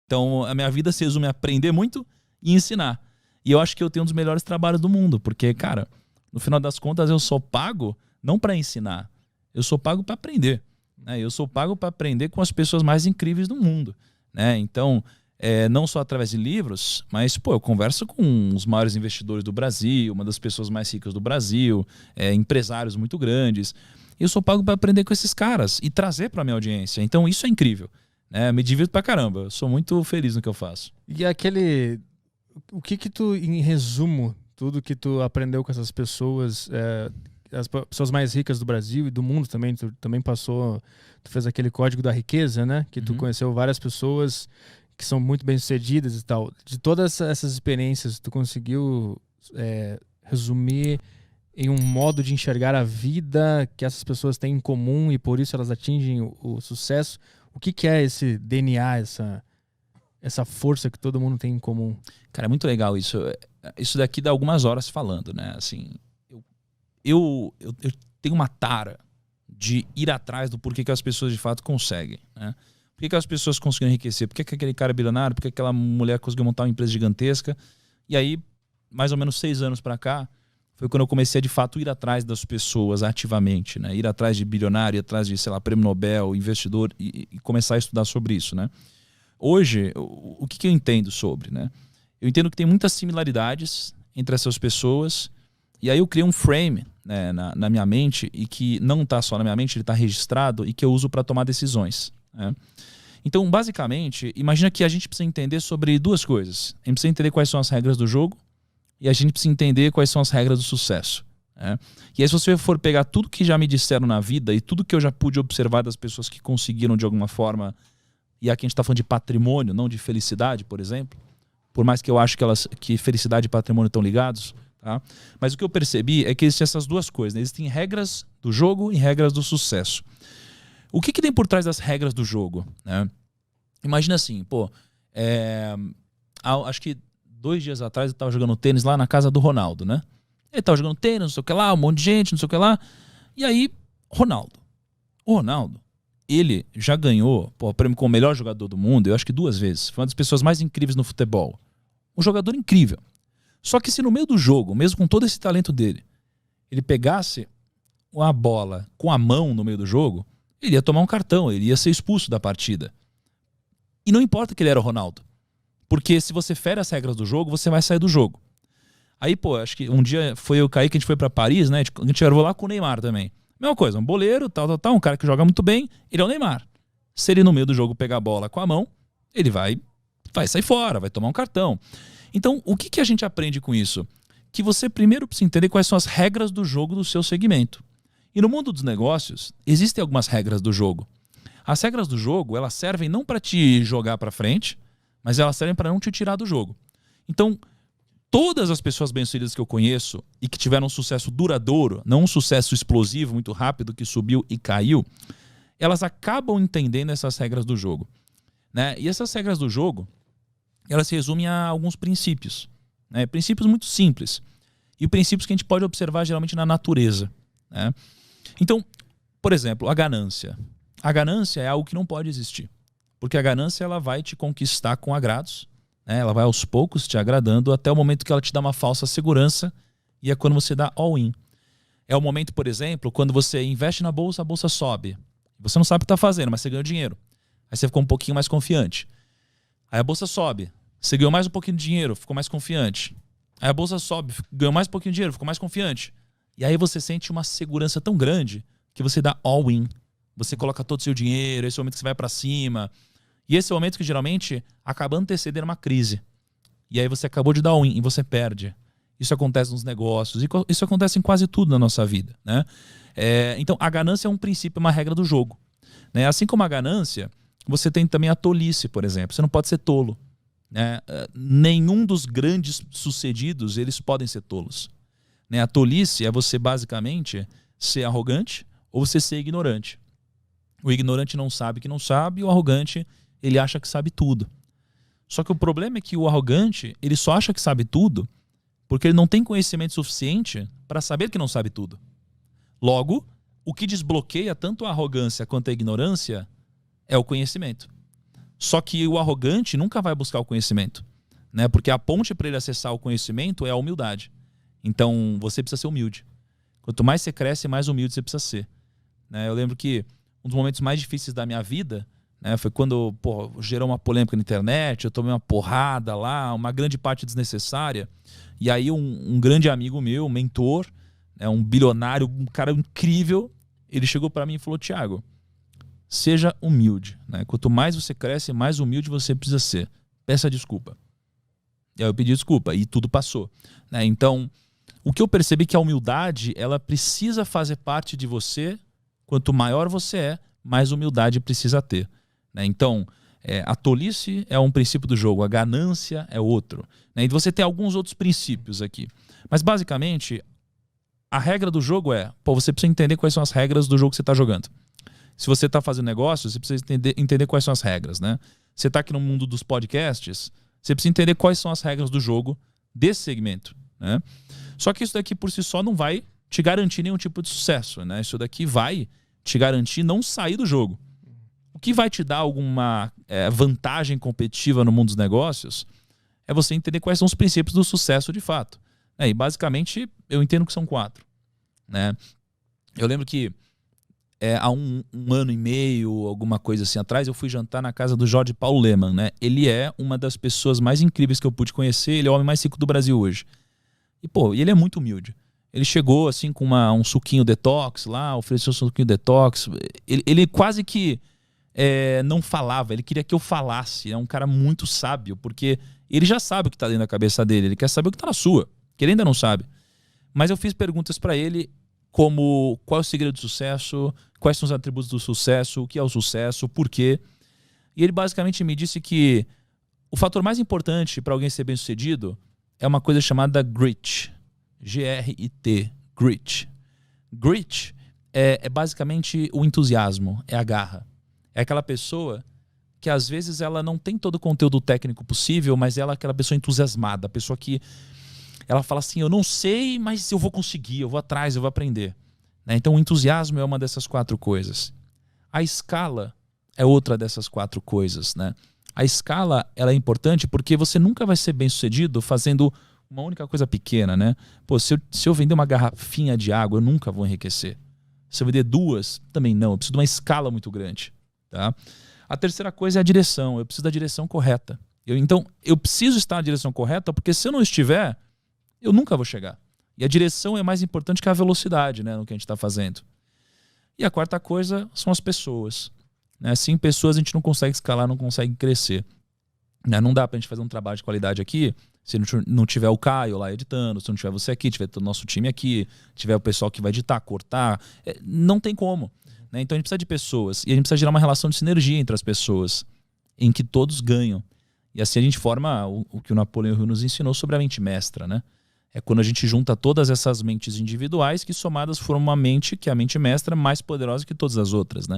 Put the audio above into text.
Então a minha vida se resume a aprender muito e ensinar. E eu acho que eu tenho um dos melhores trabalhos do mundo, porque, cara, no final das contas eu sou pago não para ensinar, eu sou pago para aprender, né? Eu sou pago para aprender com as pessoas mais incríveis do mundo, né? Então, não só através de livros, mas, pô, eu converso com os maiores investidores do Brasil, uma das pessoas mais ricas do Brasil, empresários muito grandes. Eu sou pago para aprender com esses caras e trazer para minha audiência. Então isso é incrível, né? Me divirto pra caramba. Eu sou muito feliz no que eu faço. E aquele... O que tu, em resumo, tudo que tu aprendeu com essas pessoas, as pessoas mais ricas do Brasil e do mundo também, tu também passou, tu fez aquele código da riqueza, né? Que tu conheceu várias pessoas que são muito bem-sucedidas e tal. De todas essas experiências, tu conseguiu resumir em um modo de enxergar a vida que essas pessoas têm em comum e por isso elas atingem o sucesso? O que é esse DNA, essa força que todo mundo tem em comum? Cara, é muito legal isso. Isso daqui dá algumas horas falando, né? Assim, eu tenho uma tara de ir atrás do porquê que as pessoas de fato conseguem, né? Por que as pessoas conseguiram enriquecer? Por que aquele cara é bilionário? Por que aquela mulher conseguiu montar uma empresa gigantesca? E aí, mais ou menos 6 anos para cá, foi quando eu comecei a, de fato, ir atrás das pessoas ativamente, né? Ir atrás de bilionário, ir atrás de, sei lá, prêmio Nobel, investidor, e começar a estudar sobre isso, né? Hoje, o que eu entendo sobre, né? Eu entendo que tem muitas similaridades entre essas pessoas, e aí eu criei um frame, né, na minha mente, e que não está só na minha mente, ele está registrado, e que eu uso para tomar decisões, né? Então, basicamente, imagina que a gente precisa entender sobre 2 coisas. A gente precisa entender quais são as regras do jogo, e a gente precisa entender quais são as regras do sucesso, né? E aí, se você for pegar tudo que já me disseram na vida e tudo que eu já pude observar das pessoas que conseguiram de alguma forma, e aqui a gente está falando de patrimônio, não de felicidade, por exemplo, por mais que eu acho que felicidade e patrimônio estão ligados, tá? Mas o que eu percebi é que existem essas 2 coisas, né? Existem regras do jogo e regras do sucesso. O que tem por trás das regras do jogo, né? Imagina assim, pô, acho que 2 dias atrás eu tava jogando tênis lá na casa do Ronaldo, né? Ele tava jogando tênis, não sei o que lá, um monte de gente, não sei o que lá. E aí, o Ronaldo, ele já ganhou o prêmio como o melhor jogador do mundo, eu acho que 2 vezes. Foi uma das pessoas mais incríveis no futebol. Um jogador incrível. Só que se no meio do jogo, mesmo com todo esse talento dele, ele pegasse uma bola com a mão no meio do jogo, ele ia tomar um cartão, ele ia ser expulso da partida. E não importa que ele era o Ronaldo. Porque se você fere as regras do jogo, você vai sair do jogo. Aí, pô, acho que um dia foi eu e o Kaique, a gente foi pra Paris, né? A gente gravou lá com o Neymar também. Mesma coisa, um boleiro, tal, um cara que joga muito bem, ele é o Neymar. Se ele no meio do jogo pegar a bola com a mão, ele vai sair fora, vai tomar um cartão. Então, o que a gente aprende com isso? Que você primeiro precisa entender quais são as regras do jogo do seu segmento. E no mundo dos negócios, existem algumas regras do jogo. As regras do jogo, elas servem não para te jogar para frente, mas elas servem para não te tirar do jogo. Então, todas as pessoas bem-sucedidas que eu conheço e que tiveram um sucesso duradouro, não um sucesso explosivo, muito rápido, que subiu e caiu, elas acabam entendendo essas regras do jogo, né? E essas regras do jogo, elas se resumem a alguns princípios, né? Princípios muito simples. E princípios que a gente pode observar geralmente na natureza, né? Então, por exemplo, a ganância. A ganância é algo que não pode existir. Porque a ganância, ela vai te conquistar com agrados, né? Ela vai aos poucos te agradando até o momento que ela te dá uma falsa segurança, e é quando você dá all-in. É o momento, por exemplo, quando você investe na bolsa, a bolsa sobe. Você não sabe o que está fazendo, mas você ganhou dinheiro. Aí você ficou um pouquinho mais confiante. Aí a bolsa sobe. Você ganhou mais um pouquinho de dinheiro, ficou mais confiante. Aí a bolsa sobe, ganhou mais um pouquinho de dinheiro, ficou mais confiante. E aí você sente uma segurança tão grande que você dá all-in. Você coloca todo o seu dinheiro, esse é o momento que você vai para cima. E esse é o momento que geralmente acaba antecedendo uma crise. E aí você acabou de dar all-in e você perde. Isso acontece nos negócios, isso acontece em quase tudo na nossa vida, né? Então a ganância é um princípio, uma regra do jogo, né? Assim como a ganância, você tem também a tolice, por exemplo. Você não pode ser tolo, né? Nenhum dos grandes sucedidos, eles podem ser tolos, né? A tolice é você basicamente ser arrogante ou você ser ignorante. O ignorante não sabe que não sabe, e o arrogante, ele acha que sabe tudo. Só que o problema é que o arrogante, ele só acha que sabe tudo porque ele não tem conhecimento suficiente para saber que não sabe tudo. Logo, o que desbloqueia tanto a arrogância quanto a ignorância é o conhecimento. Só que o arrogante nunca vai buscar o conhecimento, né? Porque a ponte para ele acessar o conhecimento é a humildade. Então, você precisa ser humilde. Quanto mais você cresce, mais humilde você precisa ser, né? Eu lembro que um dos momentos mais difíceis da minha vida, né, foi quando gerou uma polêmica na internet, eu tomei uma porrada lá, uma grande parte desnecessária. E aí um grande amigo meu, um mentor, né, um bilionário, um cara incrível, ele chegou para mim e falou: Thiago, seja humilde, né? Quanto mais você cresce, mais humilde você precisa ser. Peça desculpa. E aí eu pedi desculpa e tudo passou, né? Então, o que eu percebi é que a humildade, ela precisa fazer parte de você. Quanto maior você é, mais humildade precisa ter, né? Então, a tolice é um princípio do jogo, a ganância é outro, né? E você tem alguns outros princípios aqui. Mas, basicamente, a regra do jogo você precisa entender quais são as regras do jogo que você está jogando. Se você está fazendo negócio, você precisa entender quais são as regras, né? Você está aqui no mundo dos podcasts, você precisa entender quais são as regras do jogo desse segmento, né? Só que isso daqui por si só não vai te garantir nenhum tipo de sucesso, né? Isso daqui vai te garantir não sair do jogo. O que vai te dar alguma vantagem competitiva no mundo dos negócios é você entender quais são os princípios do sucesso de fato. E basicamente eu entendo que são 4, né? Eu lembro que há um ano e meio, alguma coisa assim atrás, eu fui jantar na casa do Jorge Paulo Lemann, né? Ele é uma das pessoas mais incríveis que eu pude conhecer, ele é o homem mais rico do Brasil hoje. E ele é muito humilde. Ele chegou assim com um suquinho detox lá, ofereceu um suquinho detox. Ele quase que não falava, ele queria que eu falasse. É um cara muito sábio, porque ele já sabe o que está dentro da cabeça dele, ele quer saber o que está na sua, que ele ainda não sabe. Mas eu fiz perguntas para ele como qual é o segredo do sucesso, quais são os atributos do sucesso, o que é o sucesso, por quê. E ele basicamente me disse que o fator mais importante para alguém ser bem-sucedido é uma coisa chamada grit. G-R-I-T. Grit. Grit é basicamente o entusiasmo, é a garra. É aquela pessoa que às vezes ela não tem todo o conteúdo técnico possível, mas ela é aquela pessoa entusiasmada, a pessoa que ela fala assim: eu não sei, mas eu vou conseguir, eu vou atrás, eu vou aprender, né? Então o entusiasmo é uma dessas 4 coisas. A escala é outra dessas 4 coisas, né? A escala ela é importante porque você nunca vai ser bem sucedido fazendo uma única coisa pequena, né? Se eu vender uma garrafinha de água, eu nunca vou enriquecer. Se eu vender 2, também não. Eu preciso de uma escala muito grande, tá? A terceira coisa é a direção. Eu preciso da direção correta. Então, eu preciso estar na direção correta, porque se eu não estiver, eu nunca vou chegar. E a direção é mais importante que a velocidade, né, no que a gente está fazendo. E a quarta coisa são as pessoas, né? Sem pessoas a gente não consegue escalar, não consegue crescer, né? Não dá pra gente fazer um trabalho de qualidade aqui se não tiver o Caio lá editando, se não tiver você aqui, tiver todo o nosso time aqui, tiver o pessoal que vai editar, cortar, não tem como, né? Então a gente precisa de pessoas e a gente precisa gerar uma relação de sinergia entre as pessoas em que todos ganham. E assim a gente forma o que o Napoleão Hill nos ensinou sobre a mente mestra, né? É quando a gente junta todas essas mentes individuais que somadas formam uma mente, que é a mente mestra, mais poderosa que todas as outras, né?